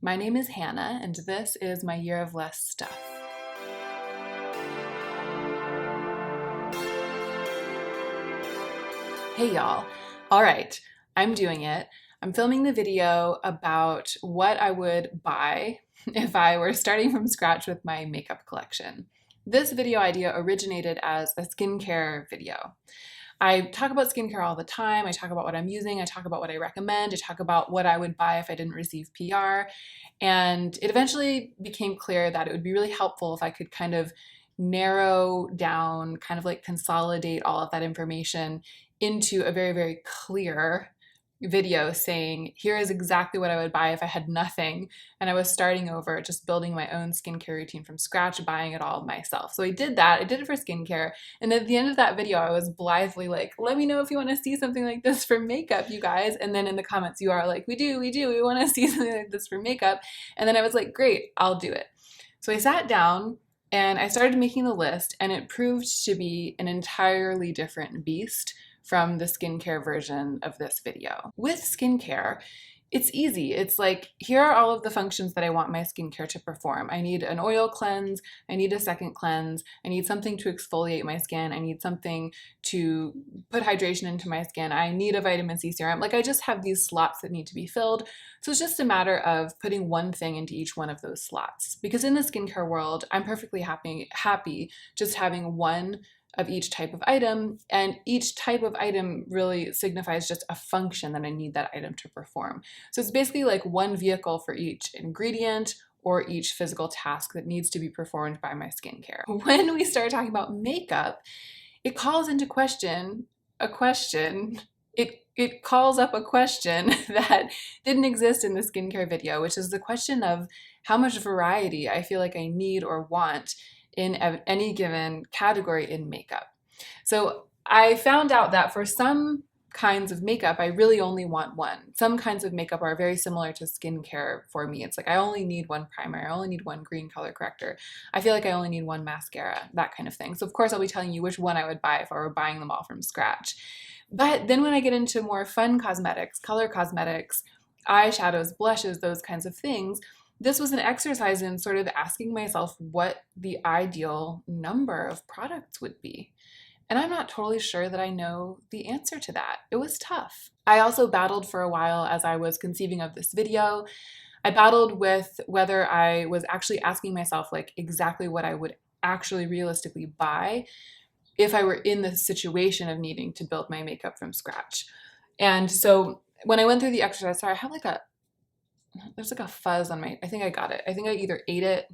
My name is Hannah, and this is my year of less stuff. Hey y'all. All right, I'm doing it. I'm filming the video about what I would buy if I were starting from scratch with my makeup collection. This video idea originated as a skincare video. I talk about skincare all the time. I talk about what I'm using. I talk about what I recommend. I talk about what I would buy if I didn't receive PR. And it eventually became clear that it would be really helpful if I could kind of narrow down, kind of like consolidate all of that information into a very, very clear video saying, here is exactly what I would buy if I had nothing and I was starting over, just building my own skincare routine from scratch, buying it all myself. So I did that. I did it for skincare. And at the end of that video, I was blithely like, let me know if you want to see something like this for makeup, you guys. And then in the comments, you are like, we do. We want to see something like this for makeup. And then I was like, great, I'll do it. So I sat down and I started making the list, and it proved to be an entirely different beast from the skincare version of this video. With skincare, it's easy. It's like, here are all of the functions that I want my skincare to perform. I need an oil cleanse, I need a second cleanse, I need something to exfoliate my skin, I need something to put hydration into my skin, I need a vitamin C serum. Like, I just have these slots that need to be filled. So it's just a matter of putting one thing into each one of those slots. Because in the skincare world, I'm perfectly happy just having one of each type of item, and each type of item really signifies just a function that I need that item to perform. So it's basically like one vehicle for each ingredient or each physical task that needs to be performed by my skincare. When we start talking about makeup, it calls into question a question. It calls up a question that didn't exist in the skincare video, which is the question of how much variety I feel like I need or want in any given category in makeup. So I found out that for some kinds of makeup, I really only want one. Some kinds of makeup are very similar to skincare for me. It's like I only need one primer, I only need one green color corrector. I feel like I only need one mascara, that kind of thing. So of course I'll be telling you which one I would buy if I were buying them all from scratch. But then when I get into more fun cosmetics, color cosmetics, eyeshadows, blushes, those kinds of things, this was an exercise in sort of asking myself what the ideal number of products would be. And I'm not totally sure that I know the answer to that. It was tough. I also battled for a while as I was conceiving of this video. I battled with whether I was actually asking myself like exactly what I would actually realistically buy if I were in the situation of needing to build my makeup from scratch. And so when I went through the exercise, sorry, I have like there's like a fuzz on I think I got it. I think I either ate it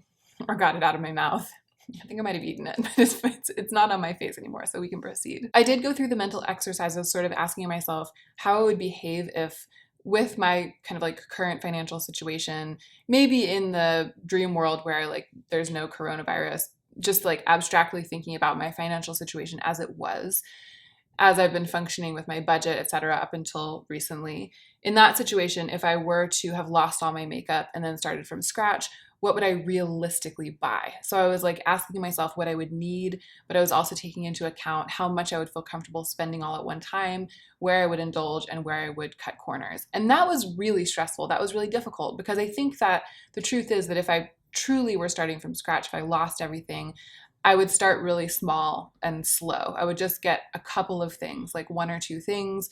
or got it out of my mouth. I think I might have eaten it, but it's not on my face anymore, so we can proceed. I did go through the mental exercises, sort of asking myself how I would behave if, with my kind of like current financial situation, maybe in the dream world where like there's no coronavirus, just like abstractly thinking about my financial situation as it was, as I've been functioning with my budget, etc., up until recently. In that situation, if I were to have lost all my makeup and then started from scratch, what would I realistically buy? So I was like asking myself what I would need, but I was also taking into account how much I would feel comfortable spending all at one time, where I would indulge, and where I would cut corners. And that was really stressful. That was really difficult because I think that the truth is that if I truly were starting from scratch, if I lost everything, I would start really small and slow. I would just get a couple of things, like one or two things,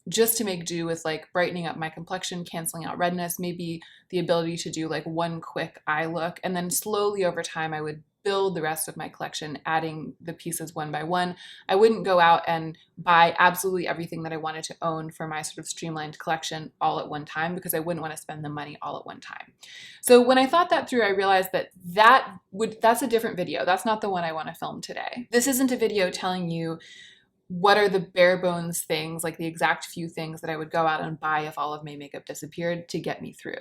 just to make do with like brightening up my complexion, canceling out redness, maybe the ability to do like one quick eye look. And then slowly over time, I would build the rest of my collection, adding the pieces one by one. I wouldn't go out and buy absolutely everything that I wanted to own for my sort of streamlined collection all at one time because I wouldn't want to spend the money all at one time. So when I thought that through, I realized that that's a different video. That's not the one I want to film today. This isn't a video telling you what are the bare bones things, like the exact few things that I would go out and buy if all of my makeup disappeared to get me through.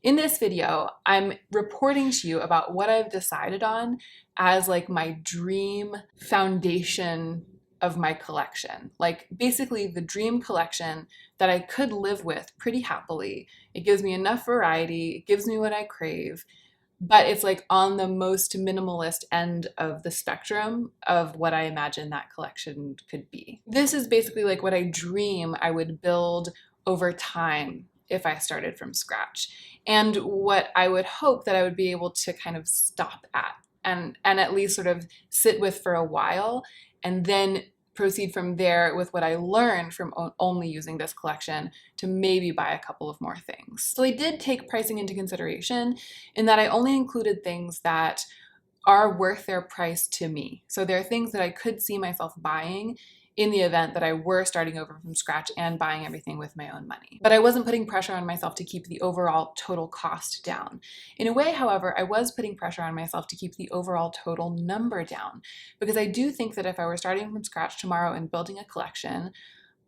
In this video, I'm reporting to you about what I've decided on as like my dream foundation of my collection. Like basically the dream collection that I could live with pretty happily. It gives me enough variety, it gives me what I crave, but it's like on the most minimalist end of the spectrum of what I imagine that collection could be. This is basically like what I dream I would build over time if I started from scratch, and what I would hope that I would be able to kind of stop at and at least sort of sit with for a while, and then proceed from there with what I learned from only using this collection to maybe buy a couple of more things. So I did take pricing into consideration in that I only included things that are worth their price to me. So there are things that I could see myself buying in the event that I were starting over from scratch and buying everything with my own money. But I wasn't putting pressure on myself to keep the overall total cost down. In a way, however, I was putting pressure on myself to keep the overall total number down, because I do think that if I were starting from scratch tomorrow and building a collection,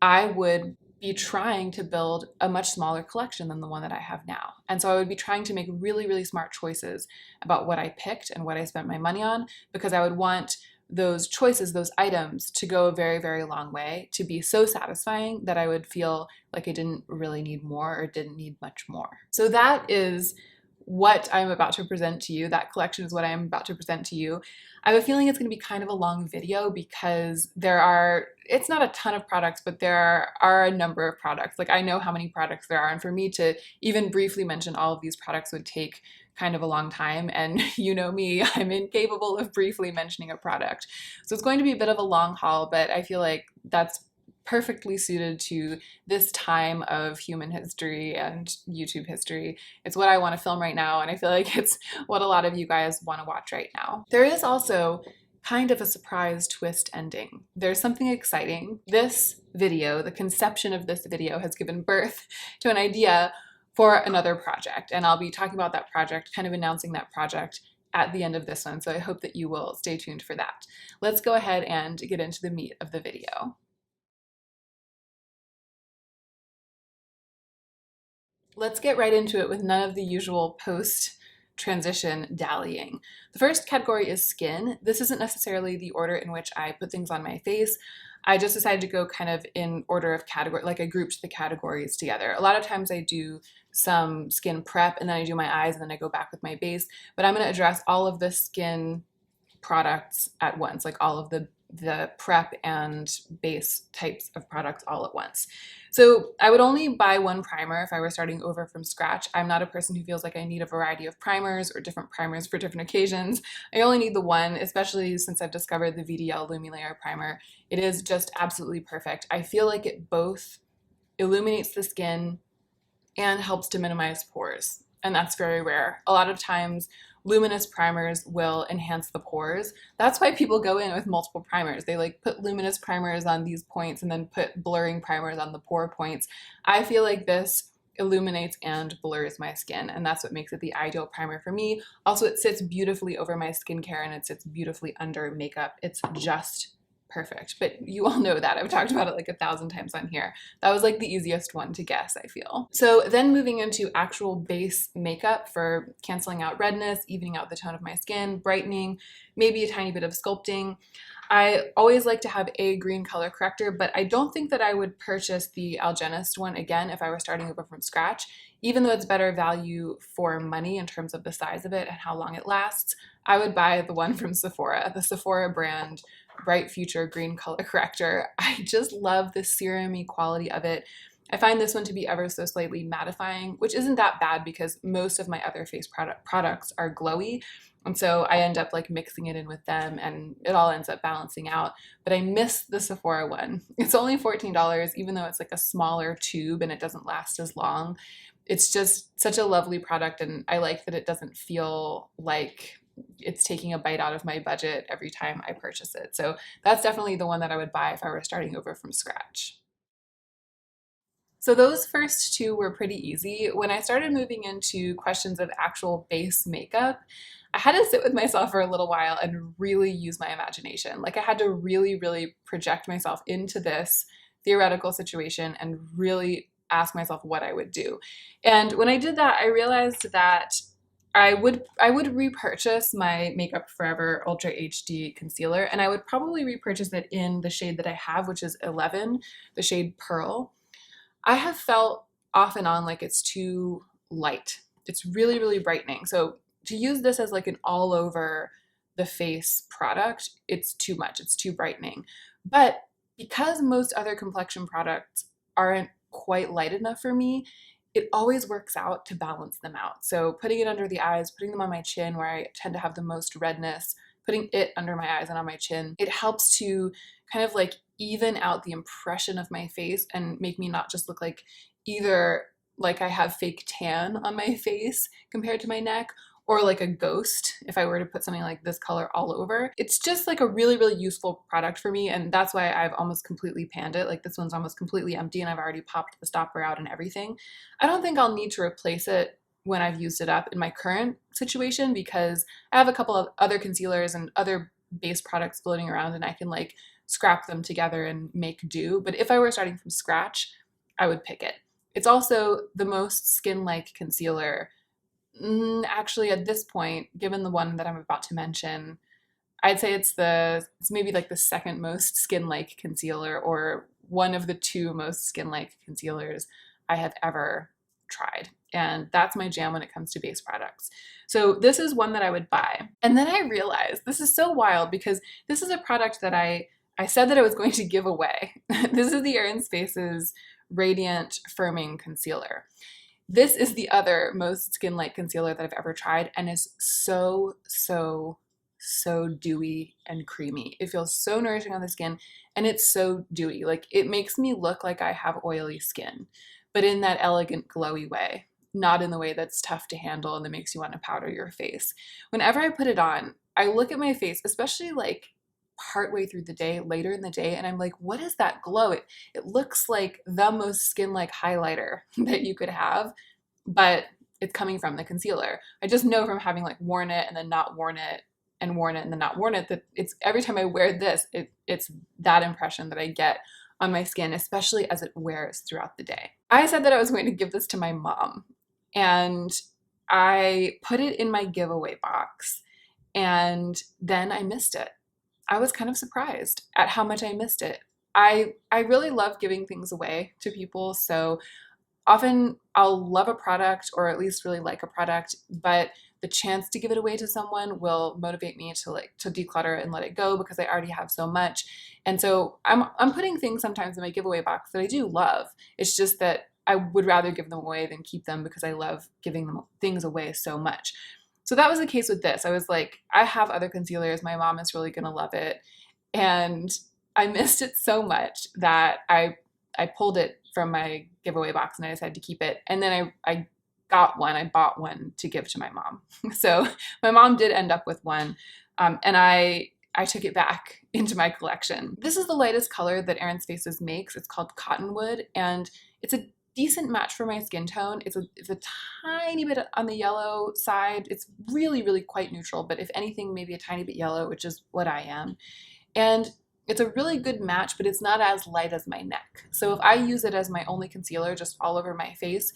I would be trying to build a much smaller collection than the one that I have now. And so I would be trying to make really, really smart choices about what I picked and what I spent my money on, because I would want those choices, those items, to go a very, very long way, to be so satisfying that I would feel like I didn't really need more or didn't need much more. So that is what I'm about to present to you. That collection is what I am about to present to you. I have a feeling it's going to be kind of a long video because it's not a ton of products, but there are a number of products. Like, I know how many products there are, and for me to even briefly mention all of these products would take kind of a long time, and you know me, I'm incapable of briefly mentioning a product. So it's going to be a bit of a long haul, but I feel like that's perfectly suited to this time of human history and YouTube history. It's what I want to film right now, and I feel like it's what a lot of you guys want to watch right now. There is also kind of a surprise twist ending. There's something exciting. This video, the conception of this video, has given birth to an idea for another project, and I'll be talking about that project, kind of announcing that project at the end of this one, so I hope that you will stay tuned for that. Let's go ahead and get into the meat of the video. Let's get right into it with none of the usual post-transition dallying. The first category is skin. This isn't necessarily the order in which I put things on my face. I just decided to go kind of in order of category, like I grouped the categories together. A lot of times I do some skin prep and then I do my eyes and then I go back with my base, but I'm going to address all of the skin products at once, like all of the prep and base types of products all at once. So I would only buy one primer if I were starting over from scratch. I'm not a person who feels like I need a variety of primers or different primers for different occasions. I only need the one, especially since I've discovered the VDL Lumilayer primer. It is just absolutely perfect. I feel like it both illuminates the skin and helps to minimize pores, and that's very rare. A lot of times luminous primers will enhance the pores. That's why people go in with multiple primers. They like put luminous primers on these points and then put blurring primers on the pore points. I feel like this illuminates and blurs my skin, and that's what makes it the ideal primer for me. Also, it sits beautifully over my skincare and it sits beautifully under makeup. It's just perfect, but you all know that. I've talked about it like 1,000 times on here. That was like the easiest one to guess, I feel. So then moving into actual base makeup for canceling out redness, evening out the tone of my skin, brightening, maybe a tiny bit of sculpting. I always like to have a green color corrector, but I don't think that I would purchase the Algenist one again if I were starting over from scratch. Even though it's better value for money in terms of the size of it and how long it lasts, I would buy the one from Sephora, the Sephora brand Bright Future green color corrector. I just love the serum-y quality of it. I find this one to be ever so slightly mattifying, which isn't that bad because most of my other face products are glowy. And so I end up like mixing it in with them and it all ends up balancing out. But I miss the Sephora one. It's only $14, even though it's like a smaller tube and it doesn't last as long. It's just such a lovely product, and I like that it doesn't feel like it's taking a bite out of my budget every time I purchase it. So that's definitely the one that I would buy if I were starting over from scratch. So those first two were pretty easy. When I started moving into questions of actual base makeup, I had to sit with myself for a little while and really use my imagination. Like, I had to really, really project myself into this theoretical situation and really ask myself what I would do. And when I did that, I realized that I would repurchase my Makeup Forever Ultra HD concealer, and I would probably repurchase it in the shade that I have, which is 11, the shade Pearl. I have felt off and on like it's too light. It's really, really brightening. So to use this as like an all over the face product, it's too much. It's too brightening. But because most other complexion products aren't quite light enough for me, it always works out to balance them out. So putting it under the eyes, putting them on my chin where I tend to have the most redness, putting it under my eyes and on my chin, it helps to kind of like even out the impression of my face and make me not just look like either like I have fake tan on my face compared to my neck, or like a ghost if I were to put something like this color all over. It's just like a really, really useful product for me, and that's why I've almost completely panned it. Like this one's almost completely empty and I've already popped the stopper out and everything. I don't think I'll need to replace it when I've used it up in my current situation because I have a couple of other concealers and other base products floating around and I can like scrap them together and make do. But if I were starting from scratch, I would pick it. It's also the most skin-like concealer. Actually, at this point, given the one that I'm about to mention, I'd say it's maybe like the second most skin-like concealer or one of the two most skin-like concealers I have ever tried. And that's my jam when it comes to base products. So this is one that I would buy. And then I realized this is so wild because this is a product that I said that I was going to give away. This is the Air & Space's Radiant Firming Concealer. This is the other most skin-like concealer that I've ever tried and is so, so, so dewy and creamy. It feels so nourishing on the skin and it's so dewy. Like it makes me look like I have oily skin, but in that elegant, glowy way, not in the way that's tough to handle and that makes you want to powder your face. Whenever I put it on, I look at my face, especially like partway through the day, later in the day, and I'm like, what is that glow? It looks like the most skin-like highlighter that you could have, but it's coming from the concealer. I just know from having like worn it and then not worn it and worn it and then not worn it that it's every time I wear this, it's that impression that I get on my skin, especially as it wears throughout the day. I said that I was going to give this to my mom, and I put it in my giveaway box, and then I missed it. I was kind of surprised at how much I missed it. I really love giving things away to people, so often I'll love a product or at least really like a product, but the chance to give it away to someone will motivate me to declutter and let it go because I already have so much. And so I'm putting things sometimes in my giveaway box that I do love. It's just that I would rather give them away than keep them because I love giving them things away so much. So that was the case with this. I was like, I have other concealers. My mom is really going to love it. And I missed it so much that I pulled it from my giveaway box and I decided to keep it. And then I bought one to give to my mom. So my mom did end up with one. And I took it back into my collection. This is the lightest color that Air & Spaces makes. It's called Cottonwood, and it's a decent match for my skin tone. It's a tiny bit on the yellow side. It's really, really quite neutral, but if anything, maybe a tiny bit yellow, which is what I am. And it's a really good match, but it's not as light as my neck. So if I use it as my only concealer just all over my face,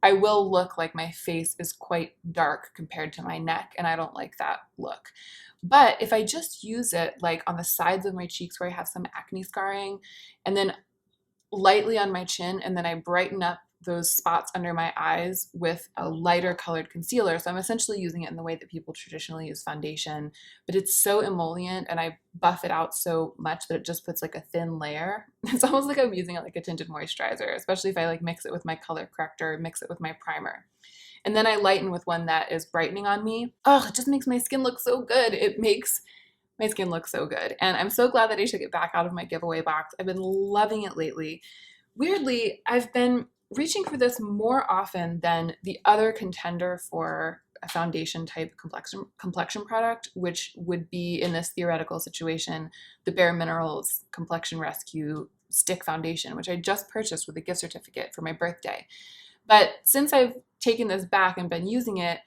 I will look like my face is quite dark compared to my neck, and I don't like that look. But if I just use it like on the sides of my cheeks where I have some acne scarring, and then lightly on my chin, and then I brighten up those spots under my eyes with a lighter colored concealer. So I'm essentially using it in the way that people traditionally use foundation, but it's so emollient and I buff it out so much that it just puts like a thin layer. It's almost like I'm using it like a tinted moisturizer, especially if I like mix it with my color corrector, mix it with my primer. And then I lighten with one that is brightening on me. Oh, it just makes my skin look so good. It makes my skin looks so good. And I'm so glad that I took it back out of my giveaway box. I've been loving it lately. Weirdly, I've been reaching for this more often than the other contender for a foundation type complexion product, which would be in this theoretical situation, the Bare Minerals Complexion Rescue Stick Foundation, which I just purchased with a gift certificate for my birthday. But since I've taken this back and been using it,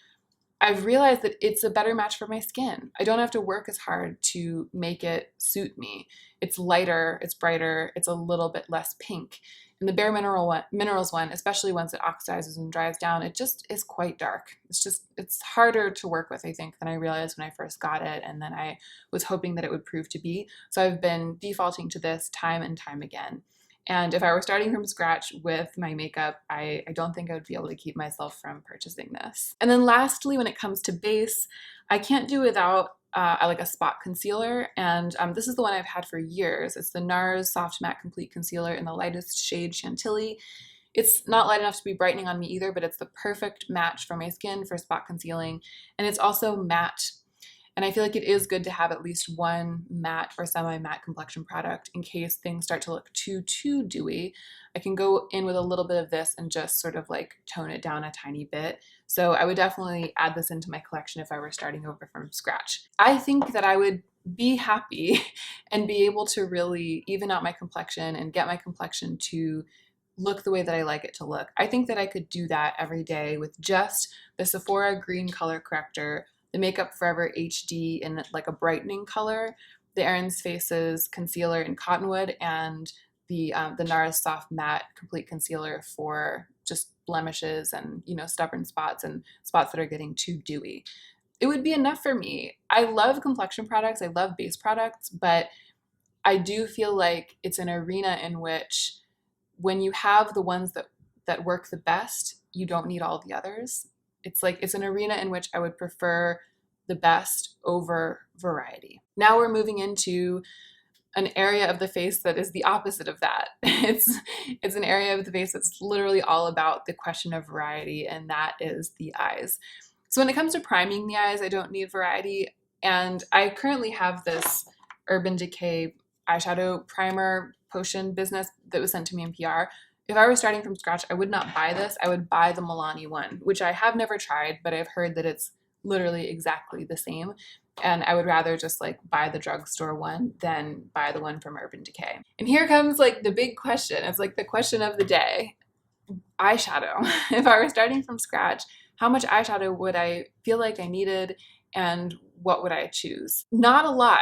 I've realized that it's a better match for my skin. I don't have to work as hard to make it suit me. It's lighter, it's brighter, it's a little bit less pink. And the Bare Minerals one, especially once it oxidizes and dries down, it just is quite dark. It's harder to work with, I think, than I realized when I first got it, and then I was hoping that it would prove to be. So I've been defaulting to this time and time again. And if I were starting from scratch with my makeup, I don't think I would be able to keep myself from purchasing this. And then lastly, when it comes to base, I can't do without like a spot concealer. And this is the one I've had for years. It's the NARS Soft Matte Complete Concealer in the lightest shade Chantilly. It's not light enough to be brightening on me either, but it's the perfect match for my skin for spot concealing. And it's also matte. And I feel like it is good to have at least one matte or semi-matte complexion product in case things start to look too dewy. I can go in with a little bit of this and just sort of like tone it down a tiny bit. So I would definitely add this into my collection if I were starting over from scratch. I think that I would be happy and be able to really even out my complexion and get my complexion to look the way that I like it to look. I think that I could do that every day with just the Sephora green color corrector, the Makeup Forever HD in like a brightening color, the Erin's Faces concealer in Cottonwood, and the NARS Soft Matte Complete Concealer for just blemishes and, you know, stubborn spots and spots that are getting too dewy. It would be enough for me. I love complexion products, I love base products, but I do feel like it's an arena in which when you have the ones that work the best, you don't need all the others. It's like, it's an arena in which I would prefer the best over variety. Now we're moving into an area of the face that is the opposite of that. It's an area of the face that's literally all about the question of variety, and that is the eyes. So when it comes to priming the eyes, I don't need variety. And I currently have this Urban Decay eyeshadow primer potion business that was sent to me in PR. If I were starting from scratch, I would not buy this. I would buy the Milani one, which I have never tried, but I've heard that it's literally exactly the same. And I would rather just like buy the drugstore one than buy the one from Urban Decay. And here comes like the big question. It's like the question of the day. Eyeshadow. If I were starting from scratch, how much eyeshadow would I feel like I needed, and what would I choose? Not a lot.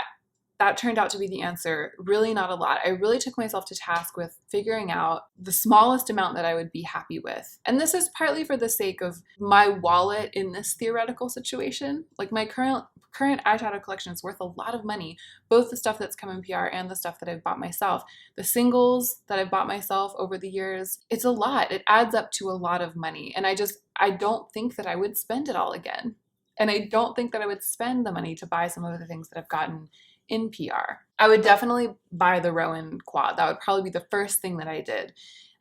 That turned out to be the answer. Really not a lot. I really took myself to task with figuring out the smallest amount that I would be happy with. And this is partly for the sake of my wallet in this theoretical situation. Like my current eyeshadow collection is worth a lot of money, both the stuff that's come in PR and the stuff that I've bought myself. The singles that I've bought myself over the years, it's a lot. It adds up to a lot of money. And I don't think that I would spend it all again. And I don't think that I would spend the money to buy some of the things that I've gotten in PR. I would definitely buy the Rowan quad. That would probably be the first thing that I did.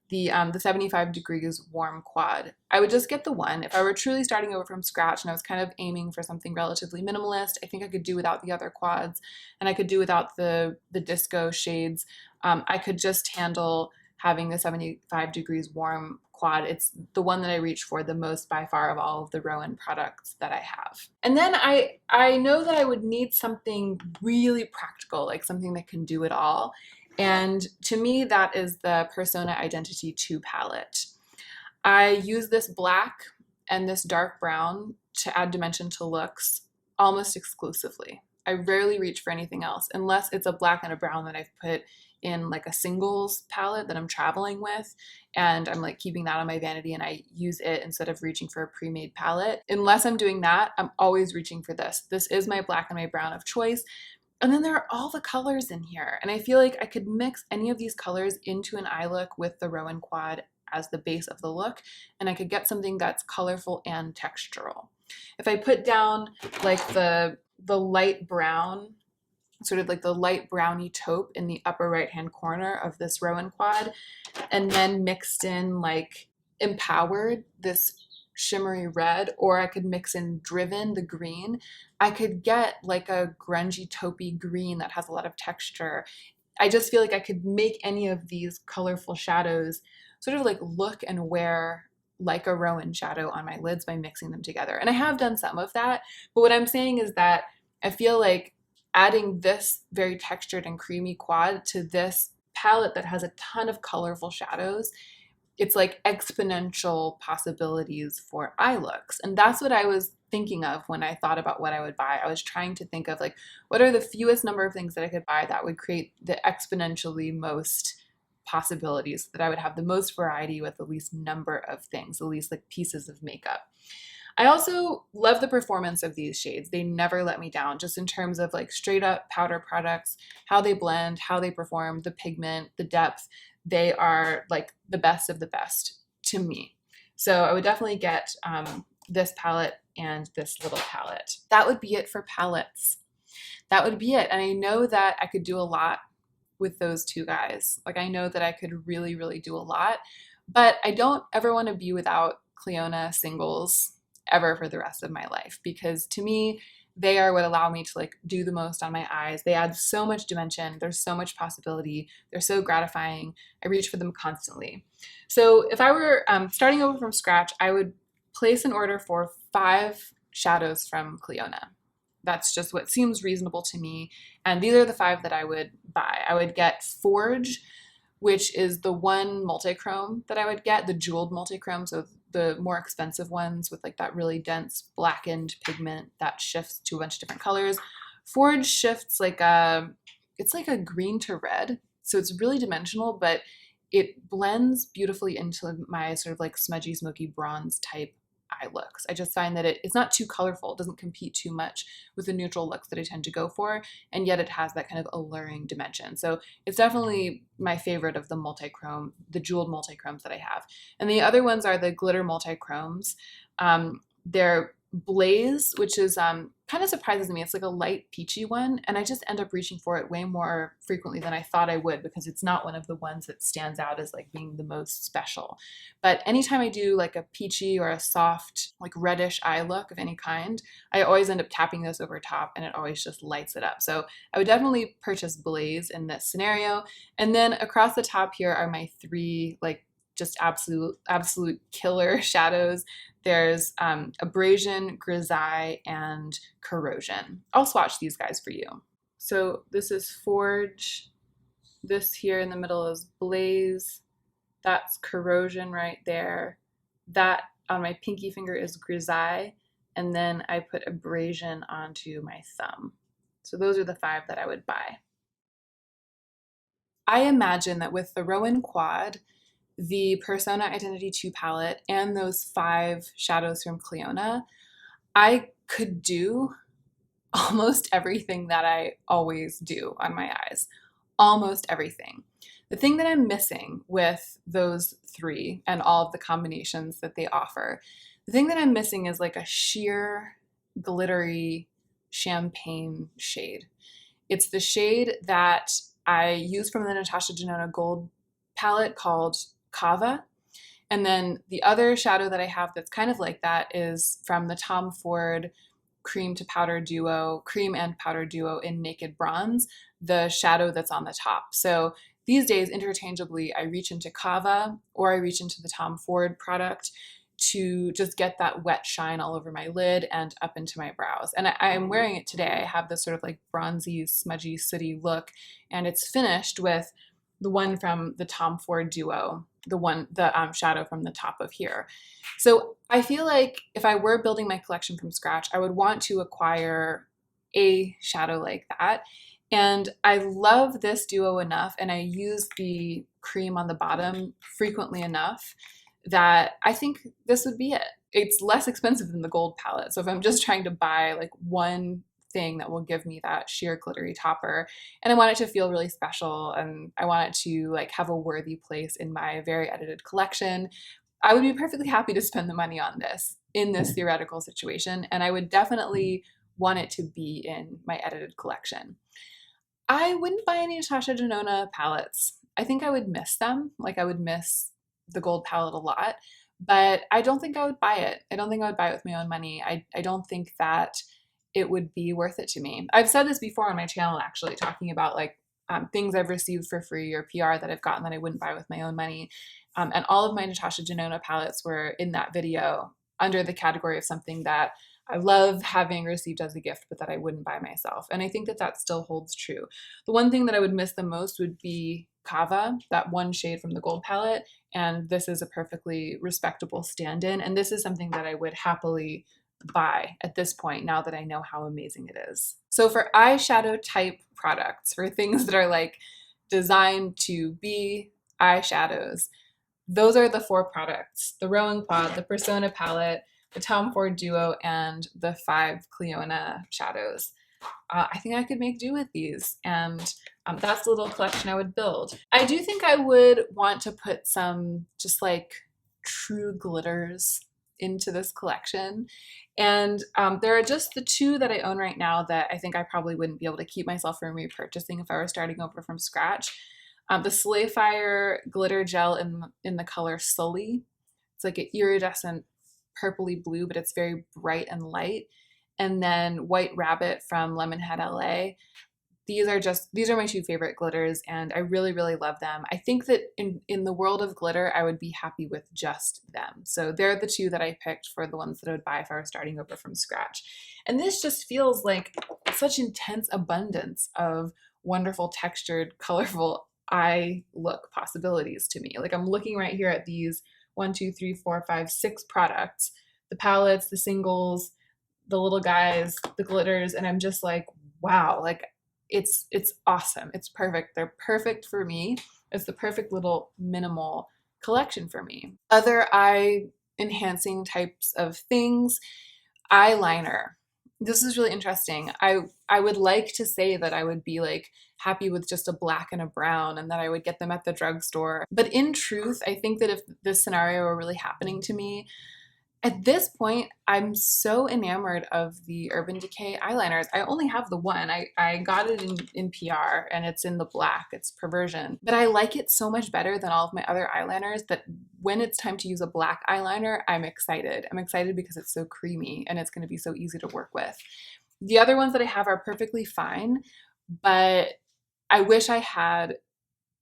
The 75 degrees warm quad. I would just get the one. If I were truly starting over from scratch and I was kind of aiming for something relatively minimalist, I think I could do without the other quads, and I could do without the disco shades. I could just handle having the 75 degrees warm quad. It's the one that I reach for the most by far of all of the Rowan products that I have. And then I know that I would need something really practical, like something that can do it all. And to me, that is the Persona Identity 2 palette. I use this black and this dark brown to add dimension to looks almost exclusively. I rarely reach for anything else unless it's a black and a brown that I've put in like a singles palette that I'm traveling with, and I'm like keeping that on my vanity and I use it instead of reaching for a pre-made palette. Unless I'm doing that, I'm always reaching for this. This is my black and my brown of choice. And then there are all the colors in here, and I feel like I could mix any of these colors into an eye look with the Rowan quad as the base of the look, and I could get something that's colorful and textural. If I put down like the light brown, sort of like the light browny taupe in the upper right hand corner of this Rowan quad, and then mixed in like Empowered, this shimmery red, or I could mix in Driven, the green, I could get like a grungy taupey green that has a lot of texture. I just feel like I could make any of these colorful shadows sort of like look and wear like a Rowan shadow on my lids by mixing them together. And I have done some of that, but what I'm saying is that I feel like adding this very textured and creamy quad to this palette that has a ton of colorful shadows, it's like exponential possibilities for eye looks. And that's what I was thinking of when I thought about what I would buy. I was trying to think of like, what are the fewest number of things that I could buy that would create the exponentially most possibilities, that I would have the most variety with the least number of things, the least like pieces of makeup. I also love the performance of these shades. They never let me down, just in terms of like straight up powder products, how they blend, how they perform, the pigment, the depth. They are like the best of the best to me. So I would definitely get this palette and this little palette. That would be it for palettes. That would be it. And I know that I could do a lot with those two guys. Like I know that I could really, really do a lot But I don't ever want to be without Clionadh singles ever for the rest of my life, because to me, they are what allow me to like do the most on my eyes. They add so much dimension. There's so much possibility. They're so gratifying. I reach for them constantly. So if I were starting over from scratch, I would place an order for 5 shadows from Clionadh. That's just what seems reasonable to me. And these are the 5 that I would buy. I would get Forge, which is the one multichrome that I would get, the jeweled multichrome, so the more expensive ones with like that really dense blackened pigment that shifts to a bunch of different colors. Forge shifts it's like a green to red, so it's really dimensional, but it blends beautifully into my sort of like smudgy, smoky bronze type eye looks. I just find that it's not too colorful. It doesn't compete too much with the neutral looks that I tend to go for, and yet it has that kind of alluring dimension. So it's definitely my favorite of the multichrome, the jeweled multichromes that I have. And the other ones are the glitter multichromes. They're Blaze, which is kind of surprises me. It's like a light peachy one, and I just end up reaching for it way more frequently than I thought I would, because it's not one of the ones that stands out as like being the most special. But anytime I do like a peachy or a soft like reddish eye look of any kind, I always end up tapping this over top, and it always just lights it up. So I would definitely purchase Blaze in this scenario. And then across the top here are my 3 like just absolute killer shadows. There's Abrasion, Grisaille, and Corrosion. I'll swatch these guys for you. So this is Forge. This here in the middle is Blaze. That's Corrosion right there. That on my pinky finger is Grisaille. And then I put Abrasion onto my thumb. So those are the 5 that I would buy. I imagine that with the Rowan Quad, the Persona Identity 2 palette, and those 5 shadows from Clionadh, I could do almost everything that I always do on my eyes. Almost everything. The thing that I'm missing with those 3 and all of the combinations that they offer, the thing that I'm missing is like a sheer, glittery champagne shade. It's the shade that I use from the Natasha Denona Gold palette called Kava. And then the other shadow that I have that's kind of like that is from the Tom Ford cream and powder duo in Naked Bronze, the shadow that's on the top. So these days, interchangeably, I reach into Kava or I reach into the Tom Ford product to just get that wet shine all over my lid and up into my brows. And I'm wearing it today. I have this sort of like bronzy, smudgy, sooty look, and it's finished with the one from the Tom Ford duo, the shadow from the top of here. So I feel like if I were building my collection from scratch, I would want to acquire a shadow like that. And I love this duo enough, and I use the cream on the bottom frequently enough that I think this would be it. It's less expensive than the gold palette. So if I'm just trying to buy like one thing that will give me that sheer glittery topper, and I want it to feel really special, and I want it to like have a worthy place in my very edited collection, I would be perfectly happy to spend the money on this in this theoretical situation, and I would definitely want it to be in my edited collection. I wouldn't buy any Natasha Denona palettes. I think I would miss them. Like I would miss the gold palette a lot, but I don't think I would buy it. I don't think I would buy it with my own money. I don't think that it would be worth it to me. I've said this before on my channel, actually, talking about like things I've received for free or PR that I've gotten that I wouldn't buy with my own money. And all of my Natasha Denona palettes were in that video under the category of something that I love having received as a gift, but that I wouldn't buy myself. And I think that that still holds true. The one thing that I would miss the most would be Kava, that one shade from the gold palette. And this is a perfectly respectable stand-in. And this is something that I would happily buy at this point, now that I know how amazing it is. So for eyeshadow type products, for things that are like designed to be eyeshadows, those are the 4 products: the Rowan Quad, the Persona palette, the Tom Ford duo, and the 5 Clionadh shadows. I think I could make do with these, and that's the little collection I would build. I do think I would want to put some just like true glitters into this collection, and there are just the 2 that I own right now that I think I probably wouldn't be able to keep myself from repurchasing if I were starting over from scratch. The Slayfire glitter gel in the color Sully. It's like an iridescent purpley blue, but it's very bright and light. And then White Rabbit from Lemonhead LA. These are my two favorite glitters, and I really, really love them. I think that in the world of glitter, I would be happy with just them. So they're the two that I picked for the ones that I would buy if I were starting over from scratch. And this just feels like such intense abundance of wonderful, textured, colorful eye look possibilities to me. Like I'm looking right here at these 1, 2, 3, 4, 5, 6 products, the palettes, the singles, the little guys, the glitters, and I'm just like, wow, like it's awesome. It's perfect. They're perfect for me. It's the perfect little minimal collection for me. Other eye enhancing types of things, eyeliner. This is really interesting. I would like to say that I would be like happy with just a black and a brown and that I would get them at the drugstore. But in truth, I think that if this scenario were really happening to me, at this point, I'm so enamored of the Urban Decay eyeliners. I only have the one. I got it in PR and it's in the black. It's Perversion. But I like it so much better than all of my other eyeliners that when it's time to use a black eyeliner, I'm excited. I'm excited because it's so creamy and it's going to be so easy to work with. The other ones that I have are perfectly fine, but I wish I had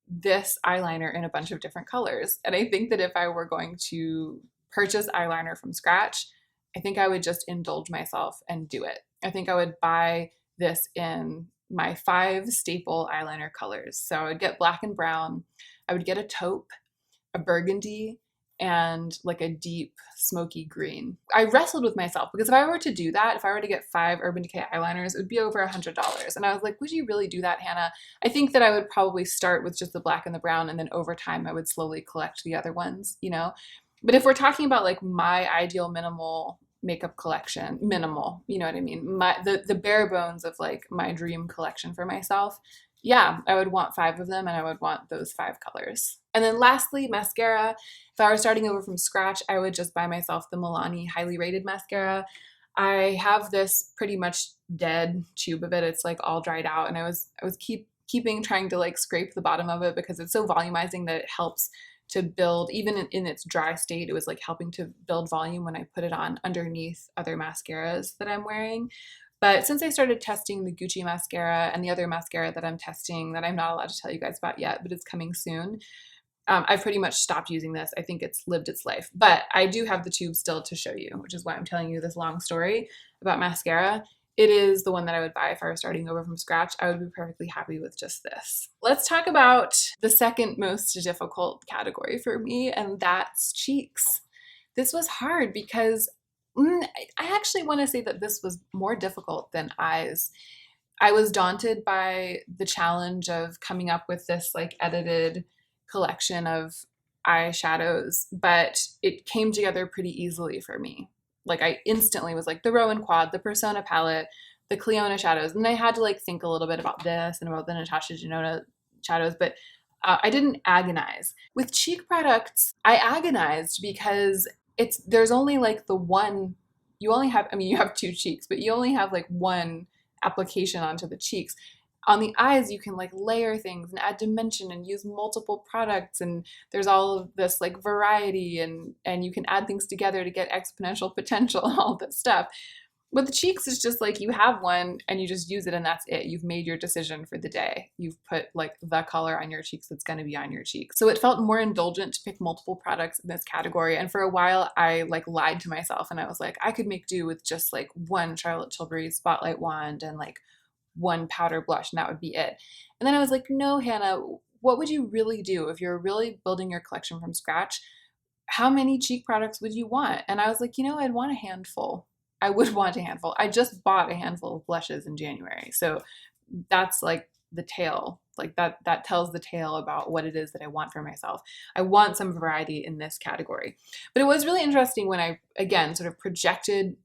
this eyeliner in a bunch of different colors. And I think that if I were going to purchase eyeliner from scratch, I think I would just indulge myself and do it. I think I would buy this in my 5 staple eyeliner colors. So I would get black and brown, I would get a taupe, a burgundy, and like a deep smoky green. I wrestled with myself because if I were to do that, if I were to get 5 Urban Decay eyeliners, it would be over $100. And I was like, would you really do that, Hannah? I think that I would probably start with just the black and the brown, and then over time I would slowly collect the other ones, you know? But if we're talking about like my ideal minimal makeup collection, minimal, you know what I mean? The bare bones of like my dream collection for myself, yeah, I would want 5 of them and I would want those 5 colors. And then lastly, mascara. If I were starting over from scratch, I would just buy myself the Milani Highly Rated mascara. I have this pretty much dead tube of it. It's like all dried out, and I was keeping trying to like scrape the bottom of it because it's so volumizing that it helps to build, even in its dry state, it was like helping to build volume when I put it on underneath other mascaras that I'm wearing. But since I started testing the Gucci mascara and the other mascara that I'm testing that I'm not allowed to tell you guys about yet, but it's coming soon, I've pretty much stopped using this. I think it's lived its life. But I do have the tube still to show you, which is why I'm telling you this long story about mascara. It is the one that I would buy if I were starting over from scratch. I would be perfectly happy with just this. Let's talk about the second most difficult category for me, and that's cheeks. This was hard because I actually want to say that this was more difficult than eyes. I was daunted by the challenge of coming up with this like edited collection of eyeshadows, but it came together pretty easily for me. Like I instantly was like the Rowan Quad, the Persona palette, the Cleona shadows, and I had to like think a little bit about this and about the Natasha Denona shadows, but I didn't agonize. With cheek products, I agonized because there's only like the one, you only have, I mean, you have 2 cheeks, but you only have like one application onto the cheeks. On the eyes, you can like layer things and add dimension and use multiple products, and there's all of this like variety, and you can add things together to get exponential potential, all this stuff. With the cheeks, it's just like you have one and you just use it and that's it. You've made your decision for the day. You've put like the color on your cheeks that's going to be on your cheeks. So it felt more indulgent to pick multiple products in this category. And for a while, I like lied to myself and I was like, I could make do with just like one Charlotte Tilbury Spotlight wand and like one powder blush, and that would be it. And then I was like, no, Hannah, what would you really do if you're really building your collection from scratch? How many cheek products would you want? And I was like, I'd want a handful. I would want a handful. I just bought a handful of blushes in January. So that's like the tale. Like that tells the tale about what it is that I want for myself. I want some variety in this category. But it was really interesting when I, again, sort of projected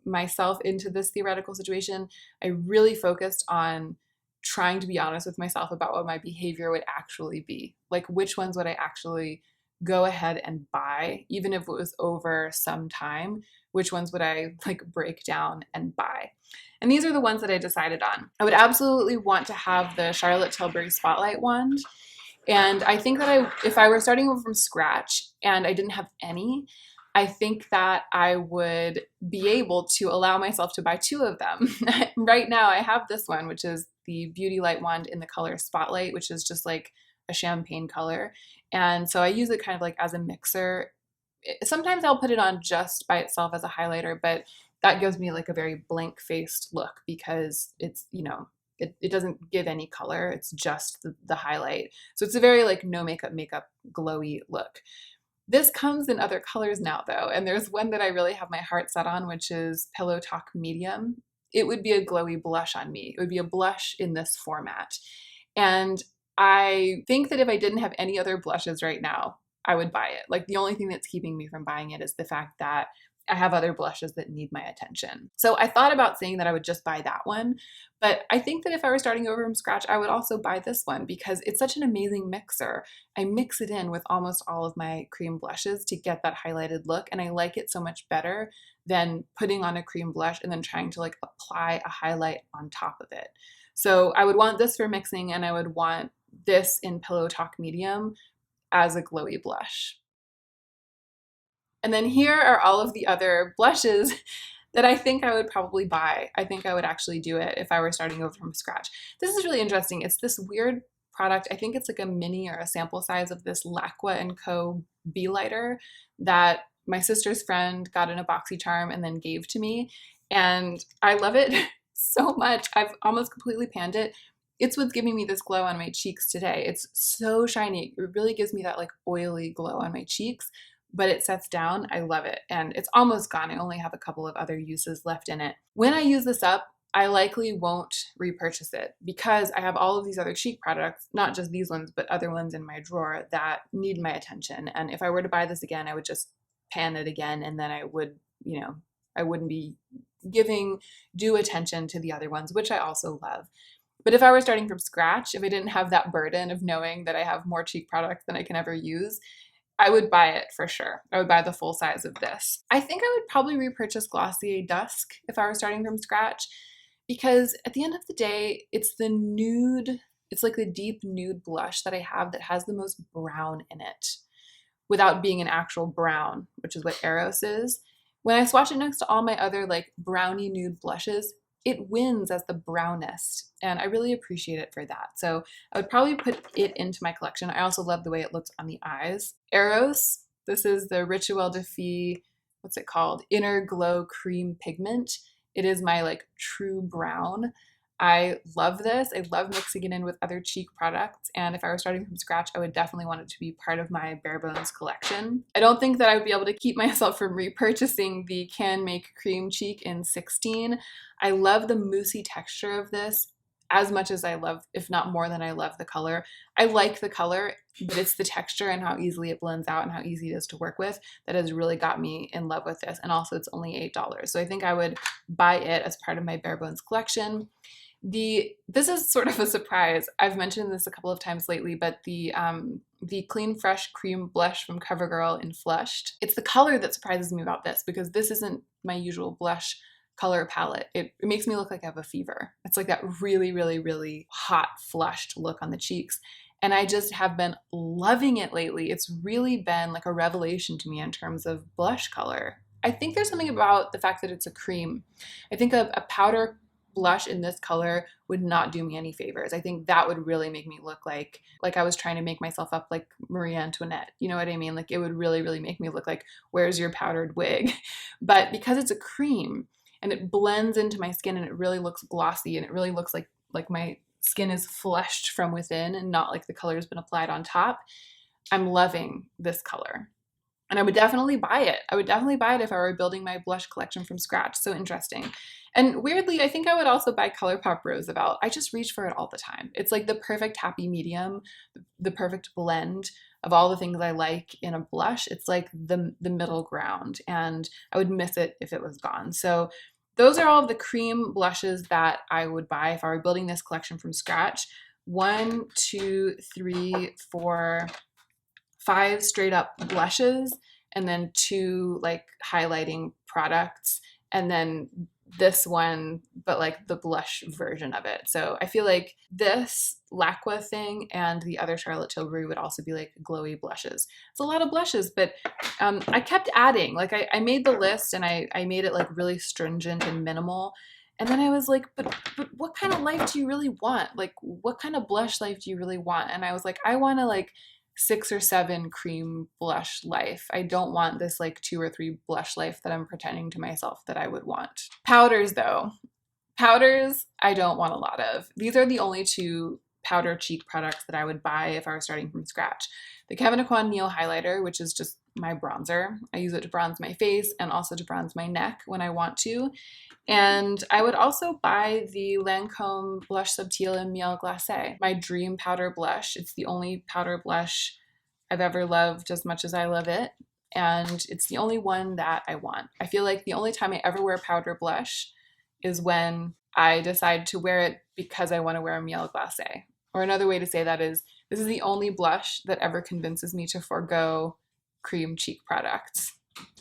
myself into this theoretical situation. I really focused on trying to be honest with myself about what my behavior would actually be. Like which ones would I actually go ahead and buy, even if it was over some time? Which ones would I like break down and buy? And these are the ones that I decided on. I would absolutely want to have the Charlotte Tilbury Spotlight wand. And I think that if I were starting over from scratch and I didn't have any, I think that I would be able to allow myself to buy two of them. Right now, I have this one, which is the Beauty Light Wand in the color Spotlight, which is just like a champagne color. And so I use it kind of like as a mixer. Sometimes I'll put it on just by itself as a highlighter, but that gives me like a very blank faced look because it's, it doesn't give any color. It's just the highlight. So it's a very like no makeup glowy look. This comes in other colors now though, and there's one that I really have my heart set on, which is Pillow Talk Medium. It would be a glowy blush on me. It would be a blush in this format. And I think that if I didn't have any other blushes right now, I would buy it. Like the only thing that's keeping me from buying it is the fact that I have other blushes that need my attention. So I thought about saying that I would just buy that one, but I think that if I were starting over from scratch, I would also buy this one because it's such an amazing mixer. I mix it in with almost all of my cream blushes to get that highlighted look, and I like it so much better than putting on a cream blush and then trying to like apply a highlight on top of it. So I would want this for mixing, and I would want this in Pillow Talk Medium as a glowy blush. And then here are all of the other blushes that I think I would probably buy. I think I would actually do it if I were starting over from scratch. This is really interesting. It's this weird product. I think it's like a mini or a sample size of this L'Aqua & Co. Bee Lighter that my sister's friend got in a BoxyCharm and then gave to me. And I love it so much. I've almost completely panned it. It's what's giving me this glow on my cheeks today. It's so shiny. It really gives me that like oily glow on my cheeks, but it sets down. I love it. And it's almost gone. I only have a couple of other uses left in it. When I use this up, I likely won't repurchase it because I have all of these other cheek products, not just these ones, but other ones in my drawer that need my attention. And if I were to buy this again, I would just pan it again, and then I would, I wouldn't be giving due attention to the other ones, which I also love. But if I were starting from scratch, if I didn't have that burden of knowing that I have more cheek products than I can ever use, I would buy it for sure. I would buy the full size of this. I think I would probably repurchase Glossier Dusk if I were starting from scratch, because at the end of the day, it's the nude, it's like the deep nude blush that I have that has the most brown in it without being an actual brown, which is what Eros is. When I swatch it next to all my other like brownie nude blushes, it wins as the brownest, and I really appreciate it for that. So I would probably put it into my collection. I also love the way it looks on the eyes. Eros, this is the Rituel de Fille, what's it called? Inner Glow Cream Pigment. It is my like true brown. I love this. I love mixing it in with other cheek products, and if I were starting from scratch, I would definitely want it to be part of my bare bones collection. I don't think that I would be able to keep myself from repurchasing the Can Make Cream Cheek in 16. I love the moussey texture of this as much as I love, if not more than I love the color. I like the color, but it's the texture and how easily it blends out and how easy it is to work with that has really got me in love with this. And also it's only $8. So I think I would buy it as part of my bare bones collection. This is sort of a surprise. I've mentioned this a couple of times lately, but the Clean Fresh Cream Blush from CoverGirl in Flushed. It's the color that surprises me about this because this isn't my usual blush color palette. It makes me look like I have a fever. It's like that really, really, really hot, flushed look on the cheeks. And I just have been loving it lately. It's really been like a revelation to me in terms of blush color. I think there's something about the fact that it's a cream. I think a powder blush in this color would not do me any favors. I think that would really make me look like I was trying to make myself up like Marie Antoinette. You know what I mean? Like it would really, really make me look like, where's your powdered wig? But because it's a cream and it blends into my skin and it really looks glossy and it really looks like my skin is fleshed from within and not like the color has been applied on top, I'm loving this color. And I would definitely buy it. I would definitely buy it if I were building my blush collection from scratch. So interesting. And weirdly, I think I would also buy ColourPop Roosevelt. I just reach for it all the time. It's like the perfect happy medium, the perfect blend of all the things I like in a blush. It's like the middle ground, and I would miss it if it was gone. So those are all of the cream blushes that I would buy if I were building this collection from scratch. 1, 2, 3, 4, 5 straight up blushes, and then 2 like highlighting products, and then this one, but like the blush version of it. So I feel like this L'Aqua thing and the other Charlotte Tilbury would also be like glowy blushes. It's a lot of blushes, but I kept adding. Like I made the list and I made it like really stringent and minimal. And then I was like, but what kind of life do you really want? Like, what kind of blush life do you really want? And I was like, I want to like 6 or 7 cream blush life. I don't want this like 2 or 3 blush life that I'm pretending to myself that I would want. Powders though. Powders, I don't want a lot of. These are the only 2 powder cheek products that I would buy if I was starting from scratch. The Kevyn Aucoin Neil Highlighter, which is just my bronzer. I use it to bronze my face and also to bronze my neck when I want to. And I would also buy the Lancome Blush Subtil in Miel Glacé, my dream powder blush. It's the only powder blush I've ever loved as much as I love it. And it's the only one that I want. I feel like the only time I ever wear powder blush is when I decide to wear it because I want to wear a Miel Glacé. Or another way to say that is, this is the only blush that ever convinces me to forego cream cheek products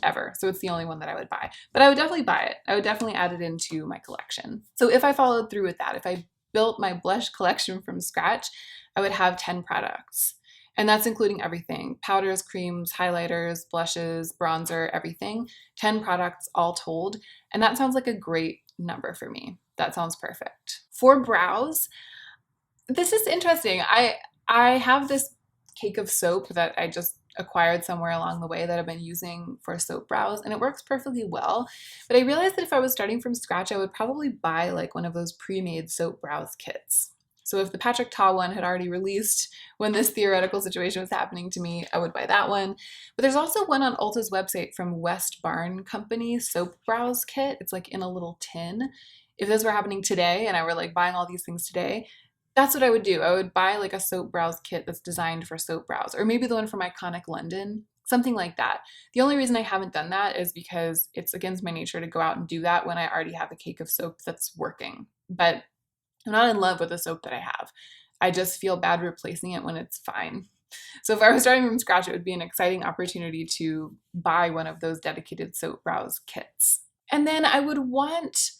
ever. So it's the only one that I would buy. But I would definitely buy it. I would definitely add it into my collection. So if I followed through with that, if I built my blush collection from scratch, I would have 10 products. And that's including everything: powders, creams, highlighters, blushes, bronzer, everything. 10 products all told. And that sounds like a great number for me. That sounds perfect. For brows, this is interesting. I have this cake of soap that I just acquired somewhere along the way that I've been using for soap brows, and it works perfectly well. But I realized that if I was starting from scratch, I would probably buy like one of those pre-made soap brows kits. So if the Patrick Ta one had already released when this theoretical situation was happening to me, I would buy that one. But there's also one on Ulta's website from West Barn Company soap brows kit. It's like in a little tin. If this were happening today and I were like buying all these things today, that's what I would do. I would buy like a soap brows kit that's designed for soap brows, or maybe the one from Iconic London, something like that. The only reason I haven't done that is because it's against my nature to go out and do that when I already have a cake of soap that's working. But I'm not in love with the soap that I have. I just feel bad replacing it when it's fine. So if I was starting from scratch, it would be an exciting opportunity to buy one of those dedicated soap brows kits. And then I would want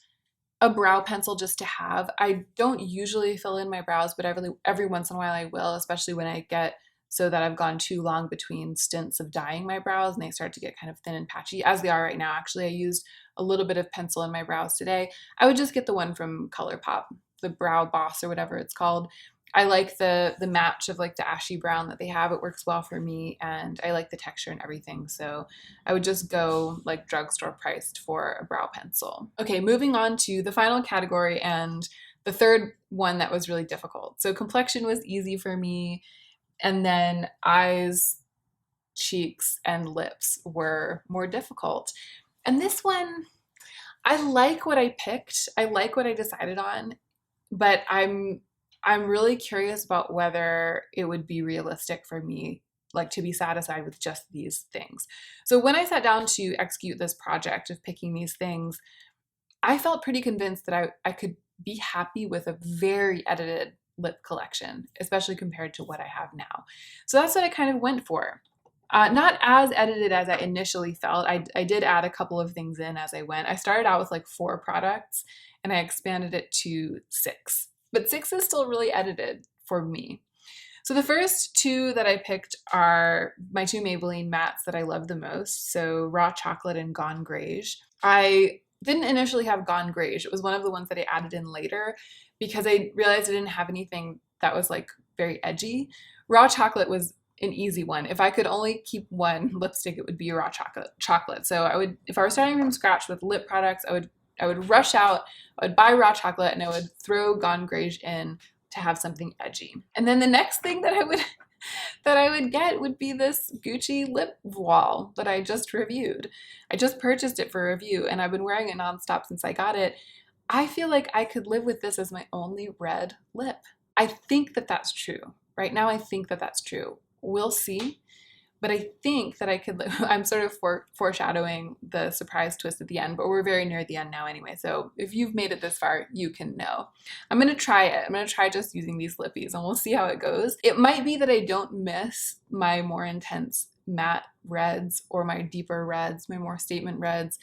a brow pencil just to have. I don't usually fill in my brows, but every once in a while I will, especially when I get so that I've gone too long between stints of dyeing my brows and they start to get kind of thin and patchy, as they are right now. Actually, I used a little bit of pencil in my brows today. I would just get the one from ColourPop, the Brow Boss or whatever it's called. I like the match of like the ashy brown that they have. It works well for me, and I like the texture and everything. So I would just go like drugstore priced for a brow pencil. Okay, moving on to the final category and the third one that was really difficult. So complexion was easy for me, and then eyes, cheeks, and lips were more difficult. And this one, I like what I picked. I like what I decided on, but I'm really curious about whether it would be realistic for me like to be satisfied with just these things. So when I sat down to execute this project of picking these things, I felt pretty convinced that I could be happy with a very edited lip collection, especially compared to what I have now. So that's what I kind of went for. Not as edited as I initially felt. I did add a couple of things in as I went. I started out with like 4 products and I expanded it to 6. But 6 is still really edited for me. So the first 2 that I picked are my 2 Maybelline mattes that I love the most. So Raw Chocolate and Gone Greige. I didn't initially have Gone Greige. It was one of the ones that I added in later because I realized I didn't have anything that was like very edgy. Raw Chocolate was an easy one. If I could only keep one lipstick, it would be Raw Chocolate. So I would, if I were starting from scratch with lip products, I would rush out, I would buy Raw Chocolate, and I would throw Gone Greige in to have something edgy. And then the next thing that I would get would be this Gucci lip voile that I just reviewed. I just purchased it for review and I've been wearing it nonstop since I got it. I feel like I could live with this as my only red lip. I think that that's true. Right now I think that that's true. We'll see. But I think that I could live. I'm sort of foreshadowing the surprise twist at the end, but we're very near the end now anyway. So if you've made it this far, you can know. I'm going to try it. I'm going to try just using these lippies and we'll see how it goes. It might be that I don't miss my more intense matte reds or my deeper reds, my more statement reds.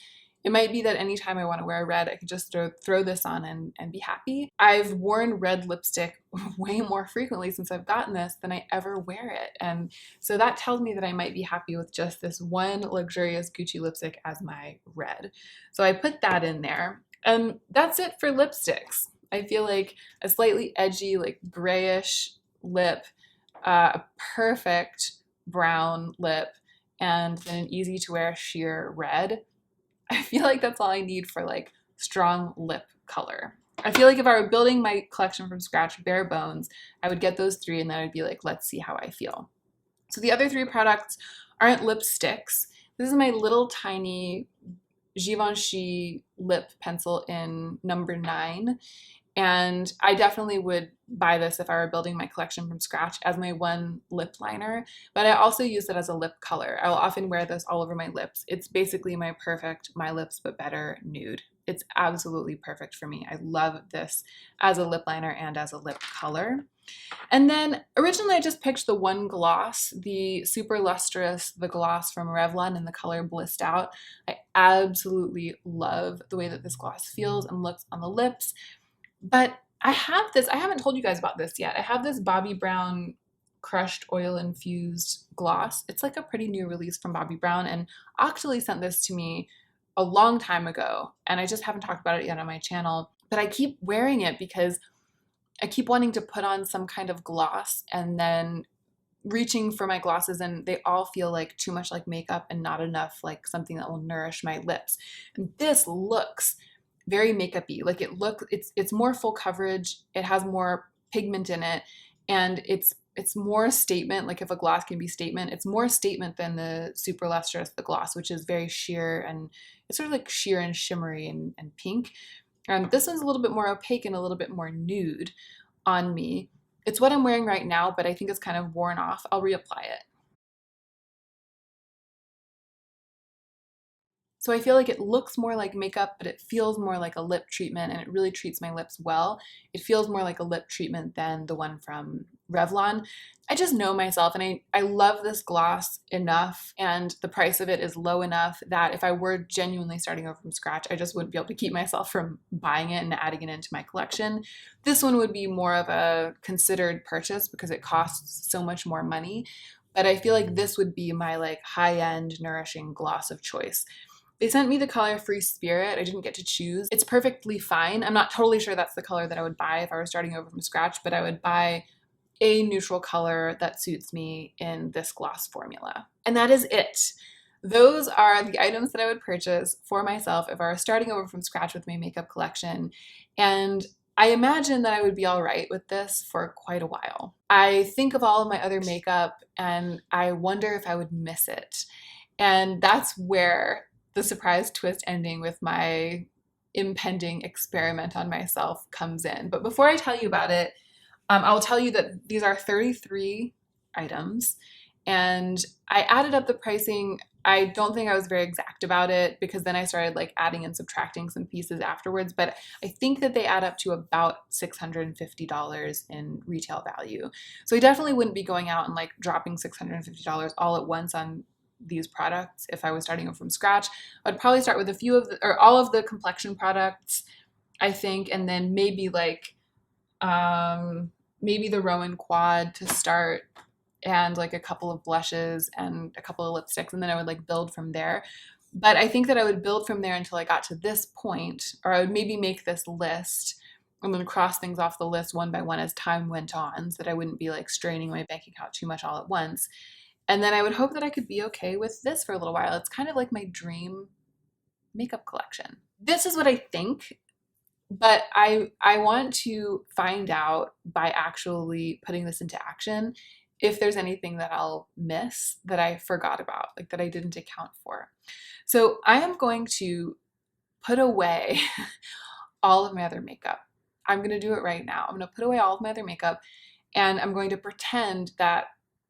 It might be that anytime I want to wear a red, I could just throw this on and be happy. I've worn red lipstick way more frequently since I've gotten this than I ever wear it. And so that tells me that I might be happy with just this one luxurious Gucci lipstick as my red. So I put that in there. And that's it for lipsticks. I feel like a slightly edgy, like grayish lip, a perfect brown lip, and then an easy to wear sheer red. I feel like that's all I need for like strong lip color. I feel like if I were building my collection from scratch, bare bones, I would get those three and then I'd be like, let's see how I feel. So the other three products aren't lipsticks. This is my little tiny Givenchy lip pencil in number 9. And I definitely would buy this if I were building my collection from scratch as my one lip liner, but I also use it as a lip color. I will often wear this all over my lips. It's basically my perfect My Lips But Better nude. It's absolutely perfect for me. I love this as a lip liner and as a lip color. And then originally I just picked the one gloss, the Super Lustrous, the gloss from Revlon in the color Blissed Out. I absolutely love the way that this gloss feels and looks on the lips. But I have this, I haven't told you guys about this yet. I have this Bobbi Brown crushed oil infused gloss. It's like a pretty new release from Bobbi Brown, and actually sent this to me a long time ago, and I just haven't talked about it yet on my channel. But I keep wearing it because I keep wanting to put on some kind of gloss and then reaching for my glosses, and they all feel like too much like makeup and not enough like something that will nourish my lips. And this looks very makeup-y. Like it's more full coverage, it has more pigment in it, and it's more statement. Like if a gloss can be statement, it's more statement than the Super Lustrous, the gloss, which is very sheer, and it's sort of like sheer and shimmery and pink. This one's a little bit more opaque and a little bit more nude on me. It's what I'm wearing right now, but I think it's kind of worn off. I'll reapply it. So I feel like it looks more like makeup, but it feels more like a lip treatment, and it really treats my lips well. It feels more like a lip treatment than the one from Revlon. I just know myself, and I love this gloss enough, and the price of it is low enough that if I were genuinely starting over from scratch, I just wouldn't be able to keep myself from buying it and adding it into my collection. This one would be more of a considered purchase because it costs so much more money, but I feel like this would be my like high-end nourishing gloss of choice. They sent me the color Free Spirit. I didn't get to choose. It's perfectly fine. I'm not totally sure that's the color that I would buy if I were starting over from scratch, but I would buy a neutral color that suits me in this gloss formula. And that is it. Those are the items that I would purchase for myself if I were starting over from scratch with my makeup collection. And I imagine that I would be all right with this for quite a while. I think of all of my other makeup and I wonder if I would miss it. And that's where the surprise twist ending with my impending experiment on myself comes in. But before I tell you about it, I'll tell you that these are 33 items, and I added up the pricing. I don't think I was very exact about it because then I started like adding and subtracting some pieces afterwards, but I think that they add up to about $650 in retail value. So I definitely wouldn't be going out and like dropping $650 all at once on these products if I was starting from scratch. I'd probably start with a few of the, or all of the complexion products, I think, and then maybe like maybe the Rowan Quad to start, and like a couple of blushes and a couple of lipsticks, and then I would like build from there. But I think that I would build from there until I got to this point, or I would maybe make this list and then cross things off the list one by one as time went on, so that I wouldn't be like straining my bank account too much all at once. And then I would hope that I could be okay with this for a little while. It's kind of like my dream makeup collection. This is what I think, but I want to find out by actually putting this into action if there's anything that I'll miss that I forgot about, like that I didn't account for. So I am going to put away all of my other makeup. I'm going to do it right now. I'm going to put away all of my other makeup, and I'm going to pretend that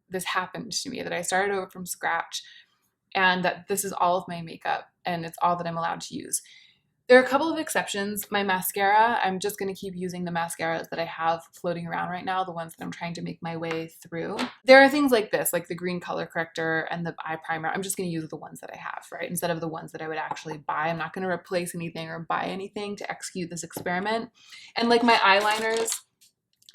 this happened to me, that I started over from scratch, and that this is all of my makeup and it's all that I'm allowed to use. There are a couple of exceptions. My mascara, I'm just going to keep using the mascaras that I have floating around right now, the ones that I'm trying to make my way through. There are things like this, like the green color corrector and the eye primer. I'm just going to use the ones that I have, right? Instead of the ones that I would actually buy. I'm not going to replace anything or buy anything to execute this experiment. And like my eyeliners,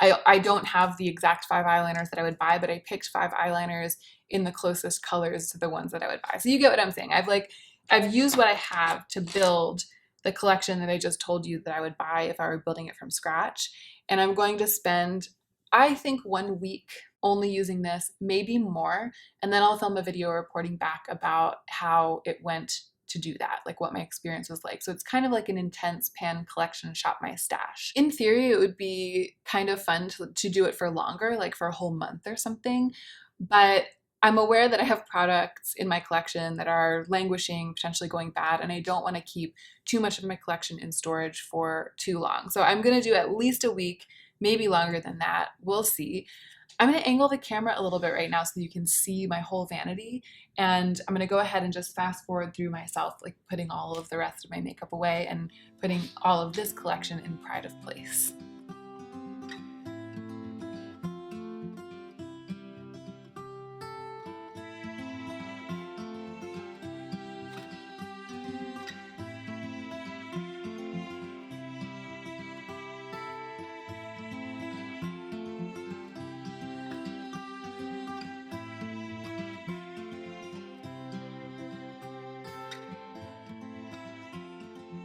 I don't have the exact 5 eyeliners that I would buy, but I picked 5 eyeliners in the closest colors to the ones that I would buy. So you get what I'm saying. I've used what I have to build the collection that I just told you that I would buy if I were building it from scratch. And I'm going to spend, I think, 1 week only using this, maybe more. And then I'll film a video reporting back about how it went to do that, like what my experience was like. So it's kind of like an intense pan collection shop my stash. In theory, it would be kind of fun to do it for longer, like for a whole month or something. But I'm aware that I have products in my collection that are languishing, potentially going bad, and I don't want to keep too much of my collection in storage for too long. So I'm going to do at least a week, maybe longer than that. We'll see. I'm going to angle the camera a little bit right now so you can see my whole vanity, and I'm going to go ahead and just fast forward through myself, like putting all of the rest of my makeup away and putting all of this collection in pride of place.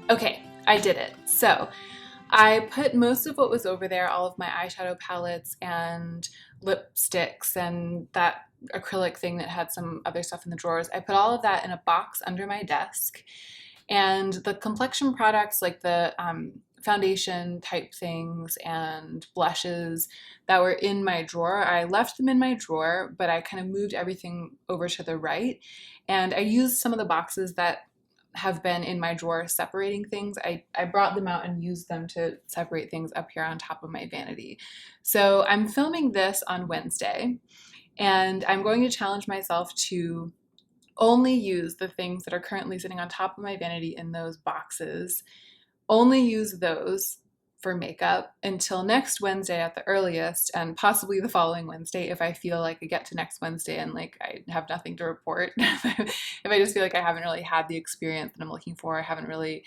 Okay, I did it. So I put most of what was over there, all of my eyeshadow palettes and lipsticks and that acrylic thing that had some other stuff in the drawers. I put all of that in a box under my desk. And the complexion products, like the foundation type things and blushes that were in my drawer, I left them in my drawer, but I kind of moved everything over to the right. And I used some of the boxes that have been in my drawer separating things. I brought them out and used them to separate things up here on top of my vanity. So I'm filming this on Wednesday, and I'm going to challenge myself to only use the things that are currently sitting on top of my vanity in those boxes, only use those for makeup until next Wednesday at the earliest, and possibly the following Wednesday if I feel like I get to next Wednesday and like I have nothing to report. If I just feel like I haven't really had the experience that I'm looking for, I haven't really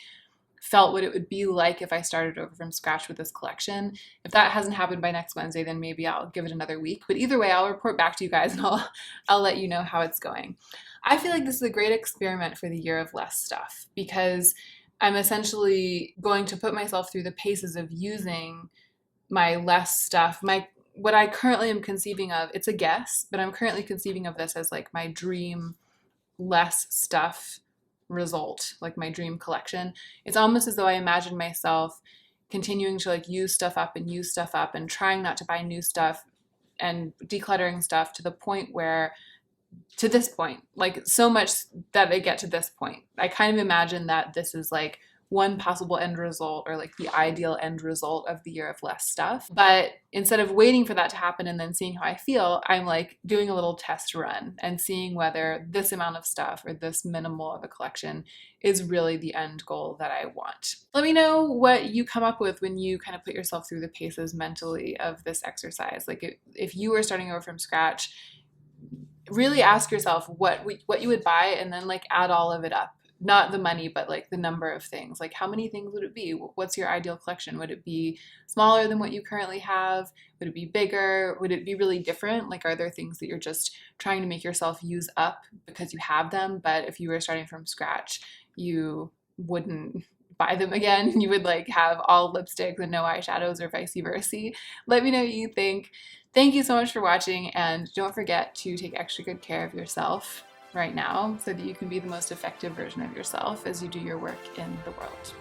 felt what it would be like if I started over from scratch with this collection. If that hasn't happened by next Wednesday, then maybe I'll give it another week. But either way, I'll report back to you guys and I'll let you know how it's going. I feel like this is a great experiment for the year of less stuff, because I'm essentially going to put myself through the paces of using my less stuff, what I currently am conceiving of. It's a guess, but I'm currently conceiving of this as like my dream less stuff result, like my dream collection. It's almost as though I imagine myself continuing to like use stuff up and trying not to buy new stuff and decluttering stuff to the point where, to this point, like so much that I get to this point. I kind of imagine that this is like one possible end result, or like the ideal end result of the year of less stuff. But instead of waiting for that to happen and then seeing how I feel, I'm like doing a little test run and seeing whether this amount of stuff or this minimal of a collection is really the end goal that I want. Let me know what you come up with when you kind of put yourself through the paces mentally of this exercise. Like if you were starting over from scratch, really ask yourself what you would buy, and then like add all of it up. Not the money, but like the number of things. Like how many things would it be? What's your ideal collection? Would it be smaller than what you currently have? Would it be bigger? Would it be really different? Like are there things that you're just trying to make yourself use up because you have them, but if you were starting from scratch, you wouldn't buy them again? You would like have all lipsticks and no eyeshadows, or vice versa. Let me know what you think. Thank you so much for watching, and don't forget to take extra good care of yourself right now so that you can be the most effective version of yourself as you do your work in the world.